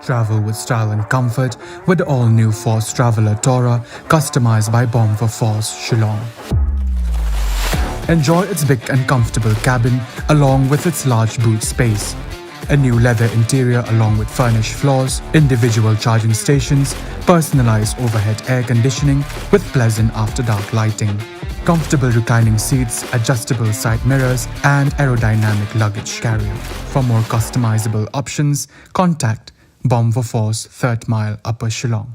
Travel with style and comfort with the all-new Force Traveler Tourer, customized by Bomb for Force Shillong. Enjoy its big and comfortable cabin along with its large boot space. A new leather interior along with furnished floors, individual charging stations, personalized overhead air conditioning with pleasant after-dark lighting, comfortable reclining seats, adjustable side mirrors, and aerodynamic luggage carrier. For more customizable options, contact Bomb for Force, 3rd Mile, Upper Shillong.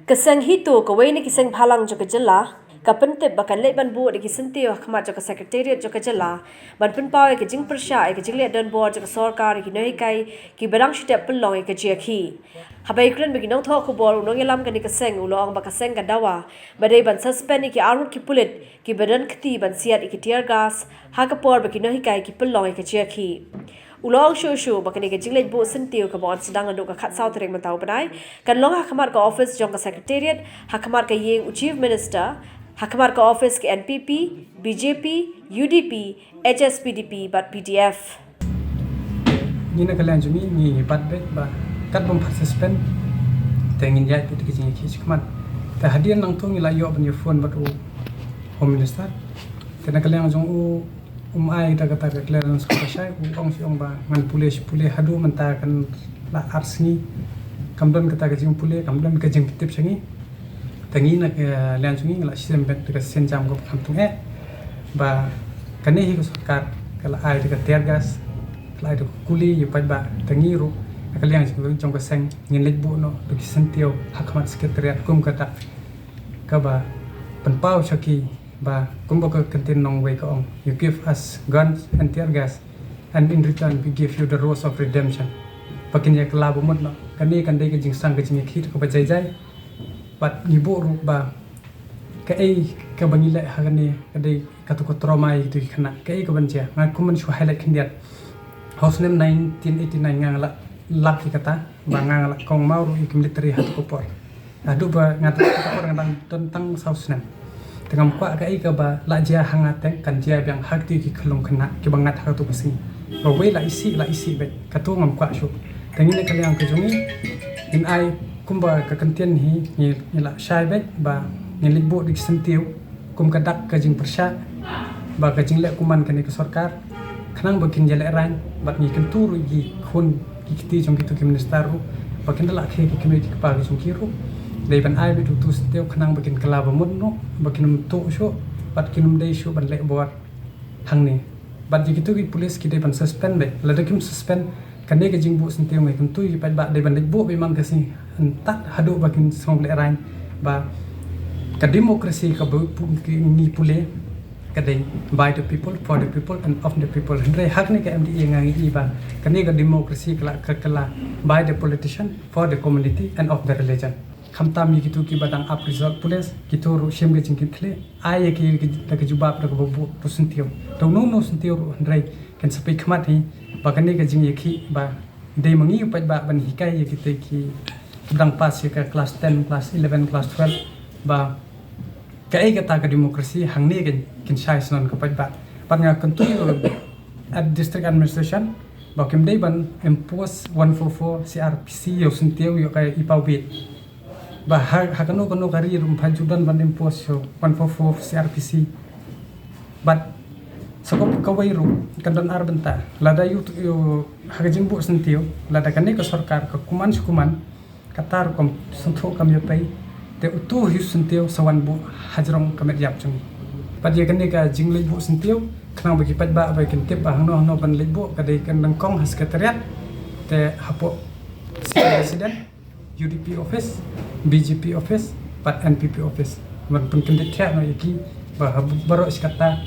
Kasang hito kawai ni kisang phalang jo kajala kapente bakan leban bu de kisanti khama jo ka secretariat jo kajala banpun paw ke jing persha ke jingle don board jo sarkar ki nei kai ki barang shite pelong ke jiakhi habai kren begi nong tho ko bor nong yelam kan ni kasang ulong ba kasang ka dawa badai ban suspend ki arun ki pulit ki badan khti ban siat ki tear gas ha ka por begi nei kai ki pelong ke jiakhi Ulong show bakani ke jingle bu sentiu ka bon sedang ando ka khat south reng matau banai kan long hakamar ka office jong ka secretariat hakamar ka yeng chief minister hakamar ka office ke NPP BJP UDP HSPDP bat PDF ni na kalian jumi ni bat bet ba kat bom suspend tengin jai tu ke jingle ki sikmat ta hadian nang tu ni la yo ban phone bat u home minister tena kalian jong u ai ta kata clearance ko sai ong si ong ba man pule hadu menta kan la arsni kamdon kata ka jing pule kamdon ka jing tip sangi tangi na lan sungi la sistem bet ka sen jam ko kamtung ba kane hi ko sarkar kala ai ka tergas kala ai kuli yu pa ba tangi ru kalian jong ka seng ngin lek bu no to ki sentio hakmat sekretariat kum kata ka ba penpau chaki ba kumbo ka contain nong way ko you give us guns and tear gas and in return we give you the rose of redemption pakin ya klabo mod no kani kan dai ka jing sang ka jing khit ko ba jai jai but ni bo ru ba ka ai ka bangi le ha kani ka dai ka to ko trauma i tu khana ka ai ka ban ja ma kuman shu highlight khindiat house name 1989 ngang la lap ki kata ba ngang la kong mau ru ik military hat ko por adu ba ngata ko por ngang tentang house name tengam kwa ka ika ba la jia hangate kan jia biang hakti ki khlong khana ki bangat ha to pasi ba we la isi be ka to ngam kwa shu tengin ka liang ka jungi in ai kumba ka content hi ni la shai be ba ni libo dik sentiu kum ka dak ka jing persha ba ka jing le kuman kan ni ka sarkar khnang ba kin jale ran ba ni kan turu gi khun ki kiti jong ki to ki minister ru ba kin la khe ki community ka pa jong ki ru dei ban ai be tu steu khnang bakin kala ba mun no bakin to sho bat kinum dei sho ban le bor hang ni bat ji tu ki police ki dei ban suspend be la de kim suspend kan ne ka jing bu steu ngai kun tu yi pat ba dei ban dei bo be mang ka si tat hadu bakin song le rain ba ka demokrasi ka bu ni pule ka dei by the people for the people and of the people ndai hak ni ka mdi ngai i ba kan ne ka demokrasi kala by the politician for the community and of the religion khamtam yi kitu ki badang up result police kitu ru shem ge jing kitle ai ki ta ke jubab ta ko bu to sentio to no sentio ndrai kan sapai khmat hi ba kan ne ge jing ye khi ba de mangi pa ba ban hikai ye kite ki badang pas ye ka class 10 class 11 class 12 ba ka ai ka ta ka demokrasi hang ne gen kin sai snon ka pa ba nga kan tu at district administration ba kem dei ban impose 144 CRPC yo sentio yo ka ipau bit ba hakano kono kari rum phajudan ban impose so 144 CRPC but sakop kawai ru kandan arbenta lada yu hagajin bu sentio lada kane ka sarkar ka kuman katar kom sentro kam yapai te utu hu sentio sawan bu hajrong kamet yap chung pat ye kane ka jingle bu sentio khnang bagi pat ba ba kin tip ba hno ban le bu ka dei kan dang kong has sekretariat te hapo president UDP office, BJP office, pat NPP office. Man pun kena tiap no iki bah baru sekata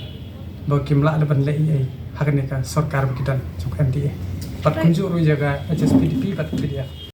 bah kimla depan lei ai hakane ka sarkar bikitan cuk MDA. Pat kunjur jaga HSPDP pat PDF.